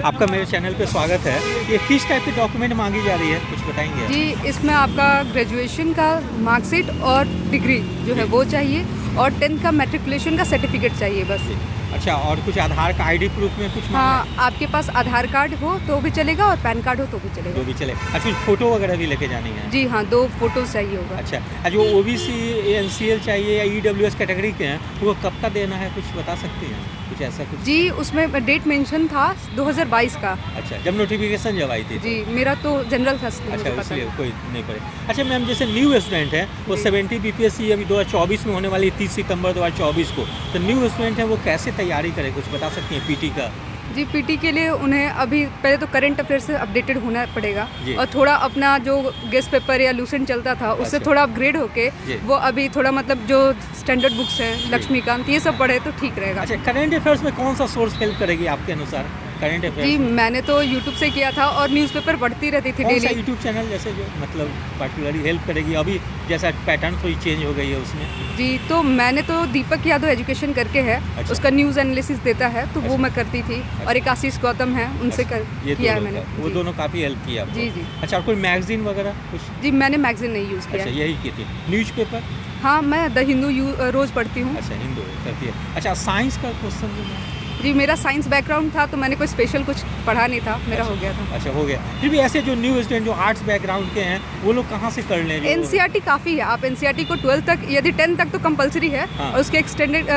आपका मेरे चैनल पे स्वागत है। ये किस टाइप के डॉक्यूमेंट मांगी जा रही है, कुछ बताएंगे? जी, इसमें आपका ग्रेजुएशन का मार्कशीट और डिग्री जो है वो चाहिए और 10th का मैट्रिकुलेशन का सर्टिफिकेट चाहिए बस। अच्छा, और कुछ आधार का आईडी प्रूफ में कुछ मांगा है? हाँ, आपके पास आधार कार्ड हो तो भी चलेगा और पैन कार्ड हो तो भी चलेगा। जो भी चले। अच्छा, कुछ फोटो वगैरह भी लेके जानी है? जी हाँ, 2 फोटोज चाहिए होगा। अच्छा, जो ओबीसी एनसीएल चाहिए या ईडब्ल्यूएस कैटेगरी के हैं वो कब का देना है, कुछ बता सकती हैं? कुछ ऐसा कुछ? जी, उसमें डेट मेंशन था 2022 का। अच्छा, जब नोटिफिकेशन जब आई थी? जी, मेरा तो जनरल था। अच्छा, इसलिए कोई नहीं पड़े। अच्छा मैम, जैसे न्यू स्टूडेंट है वो 70 बीपीएससी अभी 2024 में होने वाली 30 सितंबर 2024 को, तो न्यू स्टूडेंट है वो कैसे तैयारी करे, कुछ बता सकती हैं पीटी का? जी, पीटी के लिए उन्हें अभी पहले तो करंट अफेयर से अपडेटेड होना पड़ेगा और थोड़ा अपना जो गेस्ट पेपर या लूसेंट चलता था उससे थोड़ा अपग्रेड होके वो अभी थोड़ा मतलब जो स्टैंडर्ड बुक्स हैं लक्ष्मीकांत ये सब पढ़े तो ठीक रहेगा। अच्छा, करंट अफेयर्स में कौन सा सोर्स हेल्प करेगी आपके अनुसार करंट अफेयर्स? जी, मैंने तो यूट्यूब से किया था और न्यूज़पेपर पढ़ती रहती थी डेली। यूट्यूब चैनल जैसे जो मतलब पार्टिकुलरली हेल्प करेगी, अभी जैसा पैटर्न थोड़ी चेंज हो गई है उसमें? जी, तो मैंने तो दीपक यादव एजुकेशन करके है। अच्छा। उसका न्यूज़ एनालिसिस देता है तो वो मैं करती थी। और एक आशीष गौतम है उनसे किया है मैंने। वो दोनों काफ़ी हेल्प किया आपको? जी जी। अच्छा, और कोई मैगजीन वगैरह कुछ? जी, मैंने मैगजीन नहीं यूज़ किया। अच्छा, यही की थी। न्यूज़पेपर? हाँ, मैं द हिंदू रोज़ पढ़ती हूँ। अच्छा, हिंदू करती है। अच्छा, साइंस का क्वेश्चन जो है? जी, मेरा साइंस बैकग्राउंड था तो मैंने कोई स्पेशल कुछ पढ़ा नहीं था, मेरा हो गया था। अच्छा, हो गया। फिर भी ऐसे जो न्यू स्टूडेंट जो आर्ट्स बैकग्राउंड के हैं वो लोग कहाँ से कर लें? एनसीईआरटी काफ़ी है। आप एनसीईआरटी को 12 तक, यदि 10 तक तो कंपलसरी है। हाँ। और उसके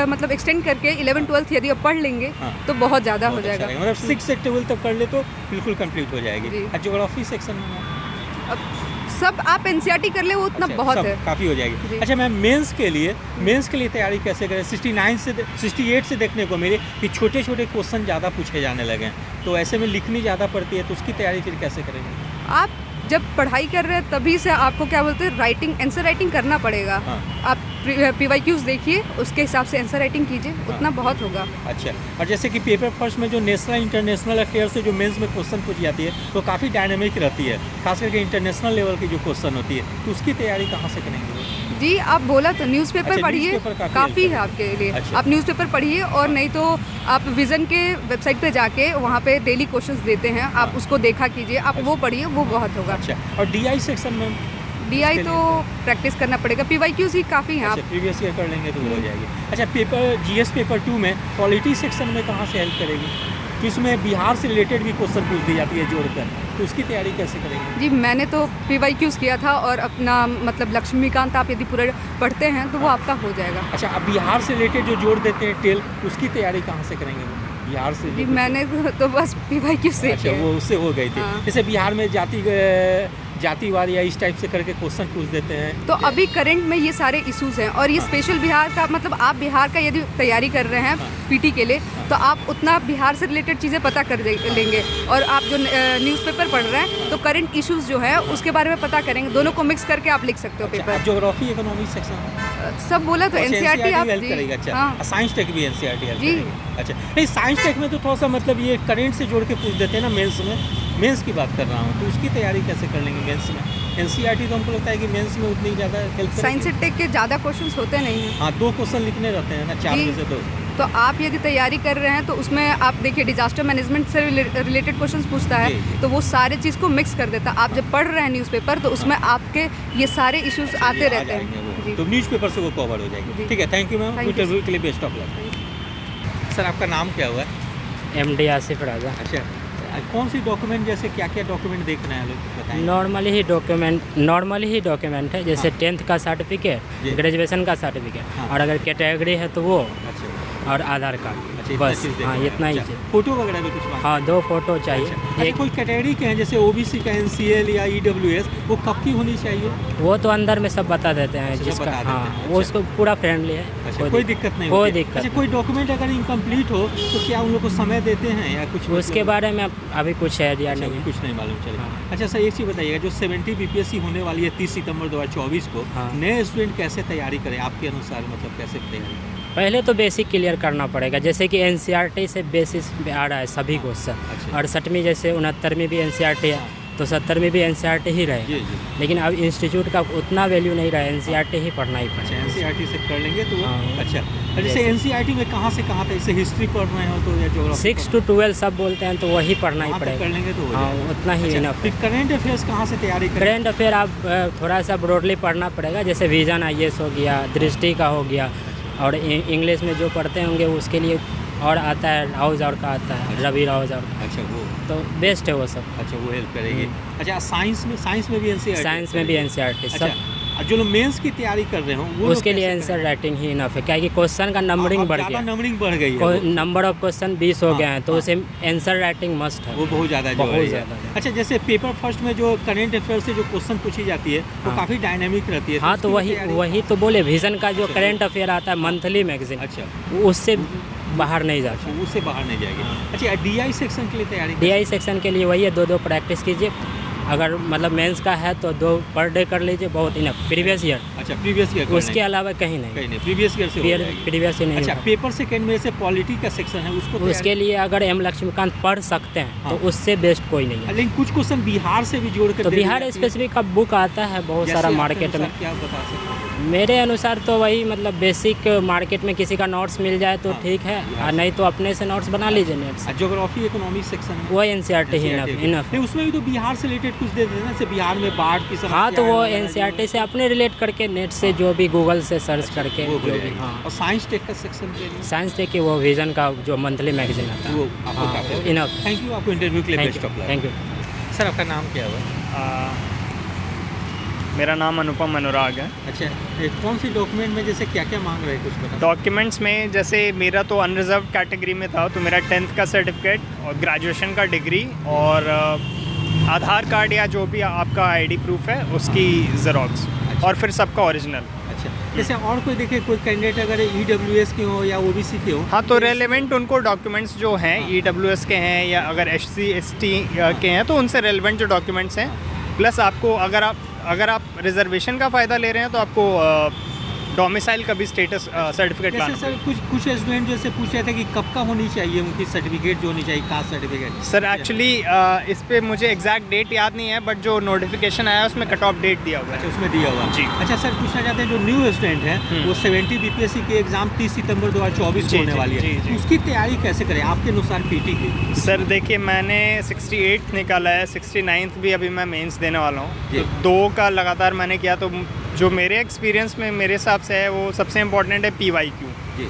मतलब एक्सटेंड करके 11-12 यदि आप पढ़ लेंगे तो बहुत ज़्यादा हो जाएगा। मतलब 6 से 12 तक कर ले तो बिल्कुल कंप्लीट हो जाएगी। ज्योग्राफी सेक्शन में सब आप एनसीईआरटी कर ले वो उतना बहुत है, काफ़ी हो जाएगी। अच्छा मैम, मेंस के लिए तैयारी कैसे करें? 68 से देखने को मेरे कि छोटे छोटे क्वेश्चन ज़्यादा पूछे जाने लगे हैं, तो ऐसे में लिखनी ज़्यादा पड़ती है, तो उसकी तैयारी फिर कैसे करेंगे? आप जब पढ़ाई कर रहे हैं तभी से आपको क्या बोलते हैं आंसर राइटिंग करना पड़ेगा। हाँ। आप PYQs देखिए, उसके हिसाब से आंसर राइटिंग कीजिए। हाँ। उतना बहुत होगा। अच्छा, और जैसे कि पेपर फर्स्ट में जो नेशनल इंटरनेशनल अफेयर से जो मेंस में क्वेश्चन पूछी जाती है तो काफ़ी डायनेमिक रहती है, खास करके इंटरनेशनल लेवल की जो क्वेश्चन होती है, तो उसकी तैयारी कहाँ से करेंगे? जी, आप बोला तो न्यूज़पेपर पढ़िए, काफ़ी है आपके लिए। अच्छा। आप न्यूज़पेपर पढ़िए और नहीं तो आप विज़न के वेबसाइट पे जाके वहाँ पे डेली क्वेश्चंस देते हैं, आप उसको देखा कीजिए, आप वो पढ़िए, वो बहुत होगा। अच्छा, और DI सेक्शन में? DI तो प्रैक्टिस करना पड़ेगा, PYQs ही काफ़ी हैं। आप प्रीवियस ईयर कर लेंगे तो हो जाएगी। अच्छा, GS पेपर 2 में पॉलिटी सेक्शन में कहाँ से हेल्प करेगी? कि उसमें बिहार से रिलेटेड भी क्वेश्चन पूछ दी जाती है जोड़कर, तो उसकी तैयारी कैसे करेंगे? जी, मैंने तो PYQs किया था और अपना मतलब लक्ष्मीकांत आप यदि पूरा पढ़ते हैं तो वो आपका हो जाएगा। अच्छा, अब बिहार से रिलेटेड जो जोड़ देते हैं टेल, उसकी तैयारी कहाँ से करेंगे बिहार से? जी, मैंने तो बस PYQ से। अच्छा, वो उससे हो गई थी। जैसे बिहार में जातिवाद या इस टाइप से करके क्वेश्चन पूछ देते हैं, तो अभी करंट में ये सारे इश्यूज हैं और ये स्पेशल बिहार का मतलब आप बिहार का यदि तैयारी कर रहे हैं पीटी के लिए तो आप उतना बिहार से रिलेटेड चीज़ें पता कर लेंगे और आप जो न्यूज़पेपर पढ़ रहे हैं तो करंट इश्यूज जो है उसके बारे में पता करेंगे, दोनों को मिक्स करके आप लिख सकते हो पेपर। ज्योग्राफी इकोनॉमिक्स सेक्शन सब बोला तो एनसीईआरटी आप हेल्प करेगा। अच्छा, साइंस टेक भी एनसीईआरटी हेल्प करेगी। अच्छा, नहीं साइंस टेक में तो थोड़ा सा मतलब ये करंट से जोड़ के पूछ देते हैं ना मेंस की बात कर रहा हूँ, तो उसकी तैयारी कैसे कर लेंगे मेंस में? एनसीईआरटी तो हमको लगता है कि मेंस में उतनी ज़्यादा हेल्प करेगी। साइंस टेक के ज़्यादा क्वेश्चंस होते नहीं हैं। हाँ, 2 क्वेश्चन लिखने रहते हैं ना, 4 में से 2। तो आप यदि तैयारी कर रहे हैं तो उसमें आप देखिए डिजास्टर मैनेजमेंट से रिलेटेड क्वेश्चंस पूछता है तो वो सारे चीज़ को मिक्स कर देता है। आप जब पढ़ रहे हैं न्यूज़पेपर तो उसमें आपके ये सारे इश्यूज आते रहते हैं, तो न्यूज़पेपर से वो कवर हो जाएगी। ठीक है, थैंक यू मैम, इंटरव्यू के लिए बेस्ट ऑफ लक। सर, आपका नाम क्या हुआ? MD आसिफ राजा। अच्छा, कौन सी डॉक्यूमेंट, जैसे क्या क्या डॉक्यूमेंट देखना है लोग बताएं? नॉर्मली ही डॉक्यूमेंट है, जैसे 10th का सर्टिफिकेट, ग्रेजुएशन का सर्टिफिकेट और अगर कैटेगरी है तो वो। अच्छा, और आधार कार्ड। अच्छा, बस हाँ, इतना ही चाहिए। फोटो वगैरह भी कुछ? हाँ, 2 फोटो चाहिए। अच्छा, कोई कैटेगरी के हैं जैसे OBC का NCL या EWS, वो कब की होनी चाहिए? वो तो अंदर में सब बता देते हैं जिसका। हाँ, वो उसको पूरा फ्रेंडली है। अच्छा, कोई दिक्कत नहीं? कोई दिक्कत। अच्छा, कोई डॉक्यूमेंट अगर इनकम्प्लीट हो तो क्या उन लोग को समय देते हैं या कुछ? उसके बारे में अभी कुछ आइडिया नहीं है, कुछ नहीं मालूम चलेगा। अच्छा सर, एक चीज़ बताइएगा, जो 70 BPSC होने वाली है 30 सितंबर 2024 को, नए स्टूडेंट कैसे तैयारी करें आपके अनुसार, मतलब कैसे तैयारी करें? पहले तो बेसिक क्लियर करना पड़ेगा, जैसे कि NCERT से बेसिस पे आ रहा है सभी क्वेश्चन। और 60वीं जैसे 69वीं भी NCERT है तो 70 में भी NCERT ही रहे। जी जी। लेकिन अब इंस्टीट्यूट का उतना वैल्यू नहीं रहा, NCERT ही पढ़ना ही अच्छा पड़ेगा। NCERT से कर लेंगे तो हाँ। अच्छा। और जैसे NCERT में कहाँ से कहाँ तक, जैसे हिस्ट्री पढ़ रहे हो तो या ज्योग्राफी 6 to 12 सब बोलते हैं तो वही पढ़ना ही वहाँ तक कर पड़ेगा। लेंगे तो हो हाँ, जाएगा। उतना ही अच्छा, इनफ फिर है। करेंट अफेयर्स कहाँ से तैयारी करें? करेंट अफेयर आप थोड़ा सा ब्रॉडली पढ़ना पड़ेगा, जैसे विजन IAS हो गया, दृष्टि का हो गया, और इंग्लिश में जो पढ़ते होंगे उसके लिए और आता है राउज और का आता है, रवि राउज और का, अच्छा वो, तो बेस्ट है वो सब। अच्छा वो हेल्प करेगी। अच्छा साइंस में भी NCERT? साइंस में भी NCERT अच्छा, सब, और जो लोग मेंस की तैयारी कर रहे हो वो उसके लिए आंसर राइटिंग ही इनफ है, क्या कि क्वेश्चन का नंबरिंग बढ़ गया, नंबरिंग बढ़ गई है, नंबर ऑफ क्वेश्चन 20 हो हाँ, गए हैं, तो हाँ। उसे आंसर राइटिंग मस्ट है। वो बहुत ज़्यादा जो बहुत है। ज़्यादा। अच्छा जैसे पेपर फर्स्ट में जो करंट अफेयर से जो क्वेश्चन पूछी जाती है वो हाँ। काफ़ी डायनामिक रहती है। हाँ, तो उसकी तैयारी- वही तो बोले, विजन का जो अच्छा, करंट अफेयर आता है मंथली मैगजीन, अच्छा उससे बाहर नहीं जाता। अच्छा उससे बाहर नहीं जाएगी। हाँ। अच्छा DI सेक्शन के लिए तैयारी DI सेक्शन के लिए वही है, 2 प्रैक्टिस कीजिए, अगर मतलब मेंस का है तो 2 पर डे कर लीजिए, बहुत इनफ। प्रीवियस ईयर, अच्छा प्रीवियस ईयर उसके अलावा कहीं नहीं, कहीं नहीं, प्रीवियस ईयर से हो जाएगी। प्रीवियस ईयर नहीं अच्छा होगा। पेपर सेकंड में से पॉलिटी का सेक्शन है उसको उसके लिए अगर M लक्ष्मीकांत पढ़ सकते हैं हाँ। तो उससे बेस्ट कोई नहीं है। लेकिन कुछ क्वेश्चन बिहार से भी जोड़ कर तो दे दी बिहार जाती है। स्पेसिफिक का बुक आता है बहुत जैसे सारा आपके मार्केट में। अनुसार क्या बता सकते हैं? मेरे अनुसार तो वही मतलब बेसिक मार्केट में किसी का नोट्स मिल जाए तो हाँ। ठीक है, और नहीं तो अपने से नोट्स बना लीजिए नेट से। ज्योग्राफी इकोनॉमिक सेक्शन है वो NCERT ही इनफ। नहीं उसमें भी तो बिहार से रिलेटेड कुछ दे देते हैं ना, जैसे बिहार में बाढ़ की समस्या हाँ, तो वो है, NCERT से अपने रिलेट करके नेट से जो भी गूगल से सर्च करके वो हो जो भी। जाएगी। हाँ, और साइंस टेक का सेक्शन के लिए साइंस टेक के वो विजन का जो मंथली मैगजीन आता वो है, आपको हाँ, काफी इनफ। थैंक यू आपको इंटरव्यू के लिए thank best you, of luck. Thank you. Sir आपका नाम क्या हुआ? मेरा नाम अनुपम अनुराग है। अच्छा ये कौन सी डॉक्यूमेंट में जैसे क्या क्या मांग रहे हैं कुछ बता? डॉक्यूमेंट्स में जैसे मेरा तो अनरिजर्व कैटेगरी में था, तो मेरा 10th का सर्टिफिकेट और ग्रेजुएशन का डिग्री और आधार कार्ड या जो भी आपका ID प्रूफ है उसकी ज़ेरॉक्स, और फिर सबका ओरिजिनल। अच्छा जैसे और कोई देखे कोई कैंडिडेट अगर EWS के हो या OBC के हो हाँ, तो रेलेवेंट उनको डॉक्यूमेंट्स जो हैं EWS के हैं या अगर SC ST के हैं तो उनसे रेलेवेंट जो डॉक्यूमेंट्स हैं, प्लस आपको अगर आप रिजर्वेशन का फ़ायदा ले रहे हैं तो आपको डोमिसाइल का भी स्टेटस सर्टिफिकेट जैसे लाना सर कुछ स्टूडेंट जैसे पूछ रहे थे कि कब का होनी चाहिए उनकी सर्टिफिकेट जो होनी चाहिए, कास्ट सर्टिफिकेट। सर एक्चुअली इस पे मुझे एग्जैक्ट डेट याद नहीं है, बट जो नोटिफिकेशन आया उसमें कट ऑफ डेट दिया हुआ अच्छा है। उसमें दिया हुआ जी। अच्छा सर पूछना चाहते हैं जो न्यू स्टूडेंट हैं वो 70 BPSC की एग्जाम 30 सितंबर 2024 जी, को होने जी, वाली है, जी, जी। उसकी तैयारी कैसे करें आपके अनुसार PT की? सर देखिए, मैंने 68 निकाला है, 69th भी अभी मैं मेंस देने वाला हूँ, जी। तो 2 का लगातार मैंने किया, तो जो मेरे एक्सपीरियंस में मेरे हिसाब से है वो सबसे इम्पोर्टेंट है PYQ। जी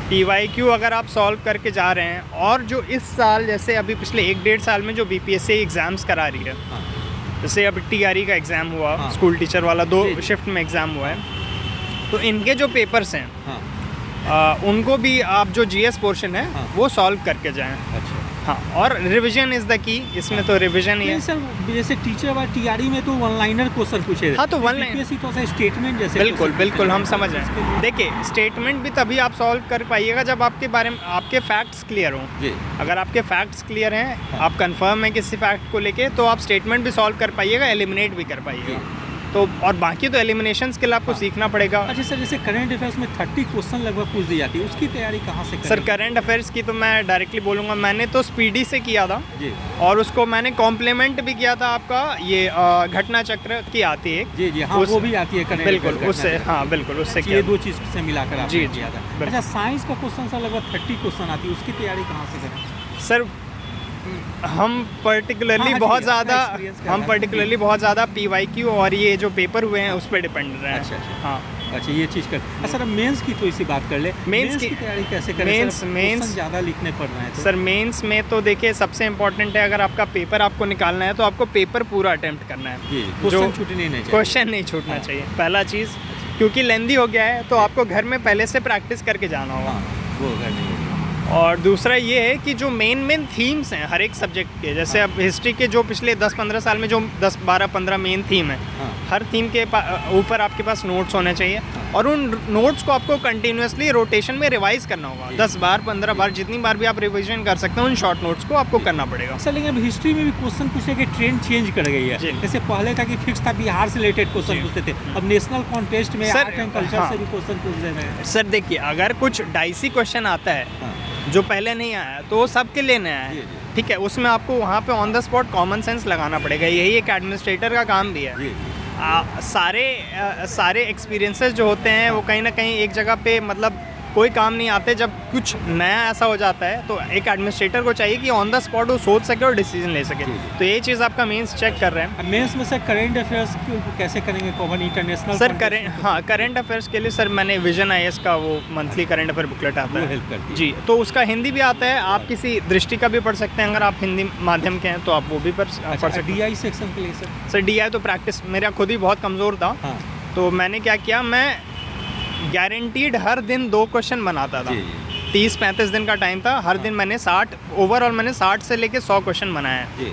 PYQ अगर आप सॉल्व करके जा रहे हैं, और जो इस साल जैसे अभी पिछले 1-1.5 साल में जो BPSC एग्ज़ाम्स करा रही है, हाँ जैसे अब TRE का एग्ज़ाम हुआ, हाँ। स्कूल टीचर वाला 2 जी, जी। शिफ्ट में एग्ज़ाम हुआ है, तो इनके जो पेपर्स हैं हाँ उनको भी आप जो GS पोर्शन है हाँ। वो सॉल्व करके जाएं। अच्छा हाँ, और रिवीजन इज़ द की, इसमें तो रिवीजन ही है। नहीं सर जैसे टीचर वाला TRE में तो वन लाइनर क्वेश्चन पूछे हाँ, तो one line- BPSC तो सर स्टेटमेंट जैसे बिल्कुल question बिल्कुल हम पूछे। समझ रहे हैं। देखिए, स्टेटमेंट भी तभी आप सॉल्व कर पाइएगा जब आपके बारे में आपके फैक्ट्स क्लियर हों। जी अगर आपके फैक्ट्स क्लियर हैं, हाँ। आप कंफर्म है किसी फैक्ट को लेके, तो आप स्टेटमेंट भी सॉल्व कर पाइएगा, एलिमिनेट भी कर पाइएगा। तो और बाकी तो एलिमिनेशन स्किल आपको सीखना पड़ेगा। अच्छा सर जैसे करंट अफेयर्स में 30 क्वेश्चन लगभग पूछ दी जाती है, उसकी तैयारी कहाँ से करें? सर करंट अफेयर्स की तो मैं डायरेक्टली बोलूँगा, मैंने तो स्पीडी से किया था, जी और उसको मैंने कॉम्प्लीमेंट भी किया था आपका ये घटना चक्र की आती है। जी जी हाँ उस- वो भी आती है करंट बिल्कुल उससे, हाँ बिल्कुल उससे ये किया। 2 चीज़ से मिलाकर आपने जी, किया था। बिल्कुल। अच्छा साइंस का क्वेश्चन सर लगभग 30 क्वेश्चन आती है, उसकी तैयारी कहाँ से करें? सर हम पर्टिकुलरली हाँ, बहुत जी, अपना ज़्यादा experience क्या हम है? पर्टिकुलरली बहुत ज़्यादा PYQ और ये जो पेपर हुए हैं उस पर डिपेंड रहे हैं। अच्छा, अच्छा। हाँ, अच्छा ये चीज़ कर सर अब मेंस की थोड़ी सी बात कर ले। मेंस की की तैयारी कैसे करें? मेंस- सर, मेंस- क्वेश्चन ज़्यादा लिखने पड़ रहे हैं तो। सर मेंस में तो देखिए सबसे इम्पोर्टेंट है, अगर आपका पेपर आपको निकालना है तो आपको पेपर पूरा अटेम्प्ट करना है। जी जो क्वेश्चन छूटने नहीं चाहिए। क्वेश्चन नहीं छूटना हाँ। चाहिए, पहला चीज़, क्योंकि लेंदी हो गया है तो आपको घर में पहले से प्रैक्टिस करके जाना होगा। हाँ वो करनी है। और दूसरा ये है कि जो मेन थीम्स हैं हर एक सब्जेक्ट के, जैसे अब हिस्ट्री के जो पिछले 10-15 साल में जो 10, 12, 15 मेन थीम है, हाँ हर थीम के ऊपर आपके पास नोट्स होने चाहिए, और उन नोट्स को आपको कंटिन्यूसली रोटेशन में रिवाइज करना होगा। 10 बार 15 बार जितनी बार भी आप रिवीजन कर सकते हैं, उन शॉर्ट नोट्स को आपको करना पड़ेगा। सर लेकिन अब हिस्ट्री में भी क्वेश्चन पूछने की ट्रेंड चेंज कर गई है। जी। जैसे पहले था कि फिक्स था बिहार से रिलेटेड क्वेश्चन जी। पूछते थे, अब नेशनल कॉन्टेस्ट में सर, आर्ट एंड कल्चर हाँ। से भी क्वेश्चन पूछ रहे हैं। सर देखिए, अगर कुछ डाइसी क्वेश्चन आता है हाँ जो पहले नहीं आया तो वो सबके लिए नया जी, है, जी। ठीक है, उसमें आपको वहाँ पे on the spot common sense लगाना पड़ेगा, यही एक एडमिनिस्ट्रेटर का काम भी है। जी सारे एक्सपीरियंसेस जो होते हैं वो कहीं ना कहीं एक जगह पे मतलब कोई काम नहीं आते। जब कुछ नया ऐसा हो जाता है तो एक एडमिनिस्ट्रेटर को चाहिए कि ऑन द स्पॉट वो सोच सके और डिसीजन ले सके। तो ये चीज़ आपका मेंस चेक कर रहे हैं। मेंस में सर करेंट अफेयर्स कैसे करेंगे, common international sir current affairs के लिए सर मैंने विजन IAS का वो मंथली करंट अफेयर बुकलेट आता है, हेल्प करती है। जी, तो उसका हिंदी भी आता है। आप किसी दृष्टि का भी पढ़ सकते हैं, अगर आप हिंदी माध्यम के हैं तो आप वो भी पढ़ सकते हैं। DI सेक्शन के लिए सर DI तो प्रैक्टिस मेरा खुद ही बहुत कमज़ोर था। हाँ। तो मैंने क्या किया, मैं गारंटीड हर दिन 2 क्वेश्चन बनाता था। 30-35 दिन का टाइम था, हर दिन मैंने 60 ओवरऑल मैंने 60 से लेके 100 क्वेश्चन बनाए हैं।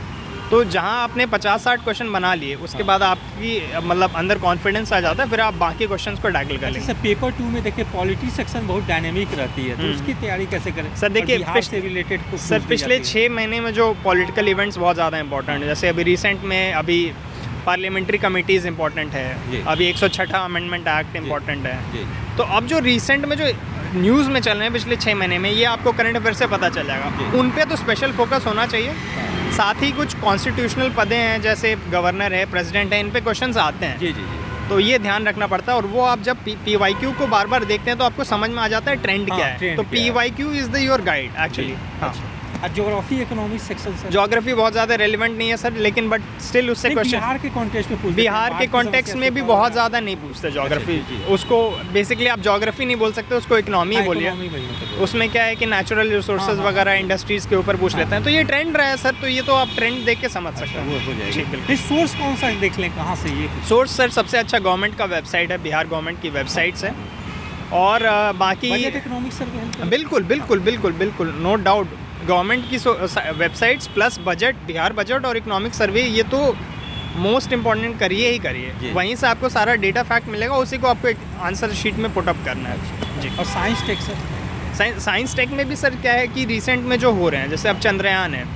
तो जहां आपने 50-60 क्वेश्चन बना लिए उसके बाद आपकी मतलब अंदर कॉन्फिडेंस आ जाता है, फिर आप बाकी क्वेश्चंस को टैकल कर लेंगे। सर पेपर 2 में देखिए पॉलिटी सेक्शन बहुत डायनेमिक रहती है, तो उसकी तैयारी कैसे करें? सर देखिए बिहार से रिलेटेड सर पिछले 6 महीने में जो पॉलिटिकल इवेंट्स बहुत ज़्यादा इंपॉर्टेंट है, जैसे अभी रिसेंट में अभी पार्लियामेंट्री कमिटीज़ इंपॉर्टेंट है, अभी 106 अमेंडमेंट एक्ट इंपॉर्टेंट है। तो अब जो रिसेंट में जो न्यूज़ में चल रहे हैं पिछले 6 महीने में, ये आपको करंट अफेयर से पता चल जाएगा। उन पे तो स्पेशल फोकस होना चाहिए। साथ ही कुछ कॉन्स्टिट्यूशनल पदें हैं, जैसे गवर्नर है, प्रेसिडेंट है, इन पे क्वेश्चंस आते हैं। जी। तो ये ध्यान रखना पड़ता है। और वो आप जब PYQ को बार बार देखते हैं तो आपको समझ में आ जाता है ट्रेंड क्या है। तो PYQ is the your guide actually. हाँ, geography economics section sir? Geography बहुत ज़्यादा रेलिवेंट नहीं है सर, लेकिन बट स्टिल उससे क्वेश्चन बिहार के कॉन्टेक्स्ट में पूछते हैं। बिहार के कॉन्टेक्स्ट में भी बहुत ज़्यादा नहीं पूछते ज्योग्राफी। उसको बेसिकली आप ज्योग्राफी नहीं बोल सकते, उसको इकोनॉमी बोलिए। उसमें क्या है कि नेचुरल रिसोर्सेज वगैरह इंडस्ट्रीज़ के ऊपर पूछ लेते हैं। तो ये ट्रेंड रहा है सर, तो ये तो आप ट्रेंड देख के समझ सकते हैं। सोर्स कौन सा देख लें, कहाँ से ये सोर्स? सर सबसे अच्छा गवर्नमेंट का वेबसाइट है, बिहार गवर्नमेंट की वेबसाइट्स है। और बाकी इकोनॉमिक्स सर बिल्कुल नो डाउट गवर्नमेंट की websites plus budget, Bihar budget और इकोनॉमिक सर्वे, ये तो मोस्ट इम्पॉर्टेंट करिए। वहीं से आपको सारा डेटा फैक्ट मिलेगा, उसी को आपको एक आंसर शीट में पुट अप करना है जी। और science tech sir? Science tech में भी सर क्या है कि रिसेंट में जो हो रहे हैं, जैसे अब चंद्रयान है,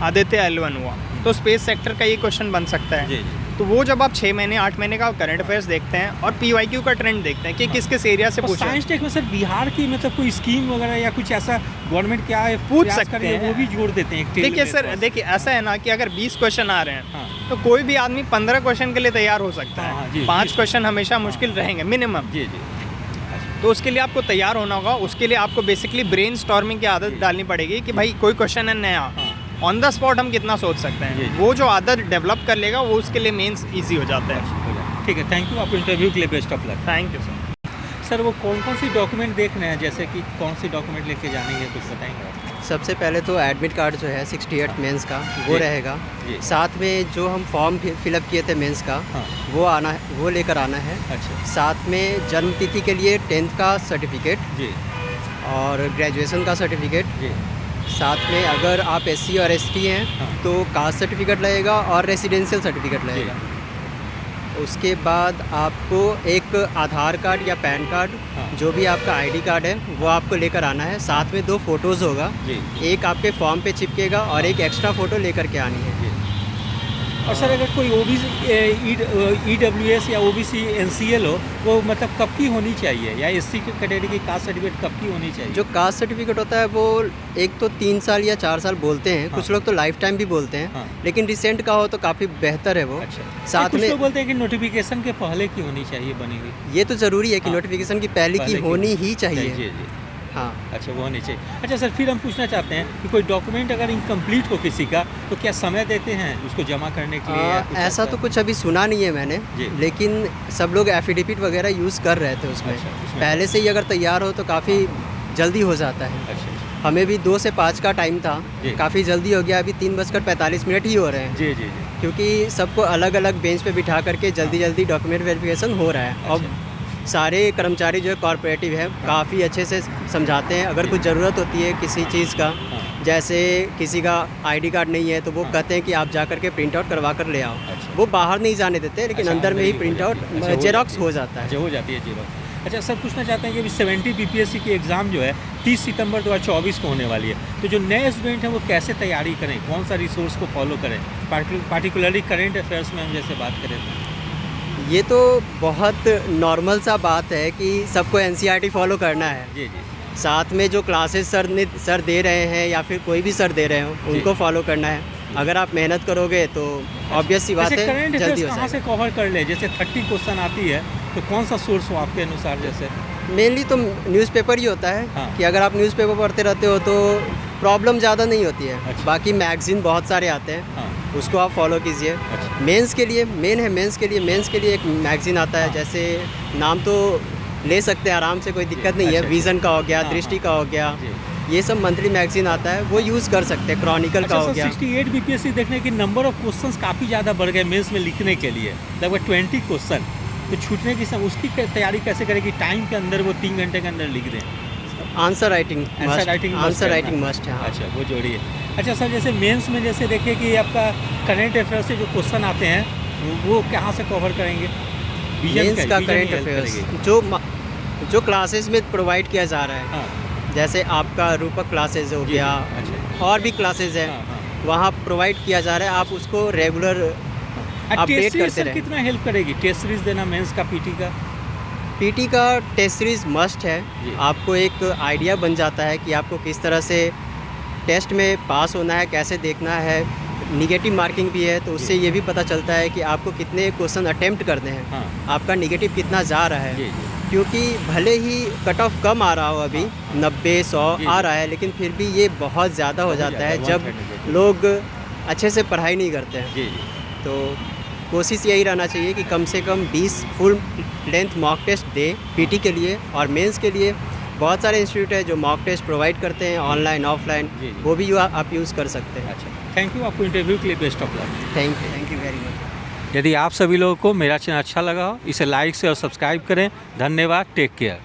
आदित्य L1 हुआ, तो स्पेस सेक्टर का ये क्वेश्चन बन सकता है। तो वो जब आप 6 महीने 8 महीने का करंट अफेयर्स देखते हैं और PYQ का ट्रेंड देखते हैं कि किस किस एरिया से पूछा है। साइंस टेक में सर बिहार की मतलब कोई स्कीम वगैरह या कुछ ऐसा गवर्नमेंट क्या है पूछ सकते हैं, वो भी जोड़ देते हैं। देखिए सर, देखिए ऐसा है ना कि अगर 20 क्वेश्चन आ रहे हैं तो कोई भी आदमी 15 क्वेश्चन के लिए तैयार हो सकता है। 5 क्वेश्चन हमेशा मुश्किल रहेंगे मिनिमम। तो उसके लिए आपको तैयार होना होगा। उसके लिए आपको बेसिकली ब्रेन स्टॉर्मिंग की आदत डालनी पड़ेगी कि भाई कोई क्वेश्चन है नया, ऑन द स्पॉट हम कितना सोच सकते हैं। वो जो आदत डेवलप कर लेगा वो उसके लिए मेंस इजी हो जाता है। ठीक है, थैंक यू। आपको इंटरव्यू के लिए best of luck. Thank you sir. Sir वो कौन कौन सी डॉक्यूमेंट देख रहे हैं, जैसे कि कौन सी डॉक्यूमेंट लेके जाएंगे, कुछ बताएंगे आप? सबसे पहले तो एडमिट कार्ड जो है 68 मेंस का वो रहेगा। साथ में जो हम फॉर्म फिलअप किए थे मेंस का, वो आना है, वो लेकर आना है। अच्छा। साथ में जन्म तिथि के लिए 10th का सर्टिफिकेट जी और ग्रेजुएशन का सर्टिफिकेट। जी। साथ में अगर आप SC और ST हैं तो कास्ट सर्टिफिकेट लगेगा और रेसिडेंशियल सर्टिफिकेट लगेगा। उसके बाद आपको एक आधार कार्ड या पैन कार्ड, जो भी आपका ID कार्ड है वो आपको लेकर आना है। साथ में 2 फोटोज़ होगा, एक आपके फॉर्म पे चिपकेगा और एक एक्स्ट्रा फ़ोटो लेकर के आनी है। और सर अगर कोई EWS या OBC NCL हो, वो मतलब कब की होनी चाहिए, या SC कैटेगरी की कास्ट सर्टिफिकेट कब की होनी चाहिए? जो कास्ट सर्टिफिकेट होता है वो एक तो 3 साल या 4 साल बोलते हैं, कुछ लोग तो लाइफ टाइम भी बोलते हैं, लेकिन रिसेंट का हो तो काफ़ी बेहतर है वो। अच्छा। साथ कुछ में लोग बोलते हैं कि नोटिफिकेशन के पहले की होनी चाहिए बनी हुई। ये तो ज़रूरी है कि नोटिफिकेशन की पहले की होनी ही चाहिए। जी। हाँ। अच्छा, वो होनी चाहिए। अच्छा सर, फिर हम पूछना चाहते हैं कि कोई डॉक्यूमेंट अगर इनकम्प्लीट हो किसी का, तो क्या समय देते हैं उसको जमा करने के लिए? ऐसा तो कुछ अभी सुना नहीं है मैंने, लेकिन सब लोग एफिडेविट वगैरह यूज़ कर रहे थे उसमें। पहले से ही अगर तैयार हो तो काफ़ी जल्दी हो जाता है। अच्छा। हमें भी 2 से 5 का टाइम था, काफ़ी जल्दी हो गया। अभी 3:45 ही हो रहे हैं। जी। क्योंकि सबको अलग अलग बेंच पे बिठा करके जल्दी डॉक्यूमेंट वेरिफिकेशन हो रहा है। अब सारे कर्मचारी जो है कॉर्पोरेटिव है, काफ़ी अच्छे से समझाते हैं। अगर कुछ ज़रूरत होती है किसी चीज़ का, जैसे किसी का ID कार्ड नहीं है, तो वो कहते हैं कि आप जा कर के प्रिंट आउट करवा कर ले आओ। वो बाहर नहीं जाने देते, लेकिन अंदर में ही प्रिंट आउट जेरॉक्स हो जाता है। हो जाती है जेरॉक्स। अच्छा सर, पूछना चाहते हैं कि अभी 70 BPSC की एग्ज़ाम जो है 30 सितंबर 2024 को होने वाली है, तो जो नए स्टूडेंट हैं वो कैसे तैयारी करें, कौन सा रिसोर्स को फॉलो करें, पार्टिकुलरली करंट अफेयर्स में हम जैसे बात करें तो? ये तो बहुत नॉर्मल सा बात है कि सबको NCERT फॉलो करना है। जी। साथ में जो क्लासेस सर दे रहे हैं या फिर कोई भी सर दे रहे हो उनको फॉलो करना है। अगर आप मेहनत करोगे तो ऑब्वियस सी बात है करंट जल्दी अफेयर्स हो कहाँ से जाएगा। कवर कर ले? जैसे 30 क्वेश्चन आती है तो कौन सा सोर्स हो आपके अनुसार? जैसे मेनली तो न्यूज़पेपर ही होता है हाँ। कि अगर आप न्यूज़पेपर पढ़ते रहते हो तो प्रॉब्लम ज़्यादा नहीं होती है। अच्छा। बाकी मैगज़ीन बहुत सारे आते हैं, हाँ, उसको आप फॉलो कीजिए। अच्छा। मेंस के लिए मेंस के लिए एक मैगज़ीन आता है, हाँ। जैसे नाम तो ले सकते हैं आराम से, कोई दिक्कत नहीं है। अच्छा, विज़न का हो गया, हाँ, दृष्टि हाँ। का हो गया, जी। ये सब मंथली मैगज़ीन आता है, वो यूज़ कर सकते हैं। क्रॉनिकल का अच्छा हो सर, गया। 68 बीपीएससी देखने की नंबर ऑफ क्वेश्चंस काफ़ी ज़्यादा बढ़ गए मेंस में लिखने के लिए, लगभग 20 क्वेश्चन। तो छूटने की उसकी तैयारी कैसे करेगी? टाइम के अंदर वो 3 घंटे के अंदर लिख दें। Answer writing answer writing must है। हाँ। अच्छा, वो जोड़िए। अच्छा सर, जैसे मेंस में जैसे देखिए कि आपका करंट अफेयर से जो क्वेश्चन आते हैं वो कहाँ से कवर करेंगे? मेंस का करंट अफेयर्स जो क्लासेस में प्रोवाइड किया जा रहा है, हाँ, जैसे आपका रूपक क्लासेस हो जी, गया, अच्छा, और भी क्लासेस हैं, हाँ, हाँ। वहाँ प्रोवाइड किया जा रहा है। आप उसको रेगुलर टेस्ट अपडेट सीरीज करते सर रहें। कितना हेल्प करेगी टेस्ट सीरीज देना मेंस का, पीटी का? पीटी का टेस्ट सीरीज़ मस्ट है। जी। आपको एक आइडिया बन जाता है कि आपको किस तरह से टेस्ट में पास होना है, कैसे देखना है। निगेटिव मार्किंग भी है, तो उससे ये भी पता चलता है कि आपको कितने क्वेश्चन अटेम्प्ट करने हैं, हाँ, आपका निगेटिव कितना जा रहा है। जी, जी। क्योंकि भले ही कट ऑफ कम आ रहा हो, अभी 90-100 जी, आ जी। रहा है, लेकिन फिर भी ये बहुत ज़्यादा हो बहुत जाता है ज़्यादा, जब 130 लोग अच्छे से पढ़ाई नहीं करते हैं। जी, जी। तो कोशिश यही रहना चाहिए कि कम से कम 20 फुल लेंथ मॉक टेस्ट दे पीटी के लिए। और मेंस के लिए बहुत सारे इंस्टीट्यूट है जो मॉक टेस्ट प्रोवाइड करते हैं, ऑनलाइन ऑफलाइन, जी, जी। वो भी आप यूज़ कर सकते हैं। अच्छा, थैंक यू आपको इंटरव्यू के लिए, best of luck. Thank you very much. यदि आप सभी लोगों को मेरा चैनल अच्छा लगा हो, इसे लाइक से और सब्सक्राइब करें। धन्यवाद, टेक केयर।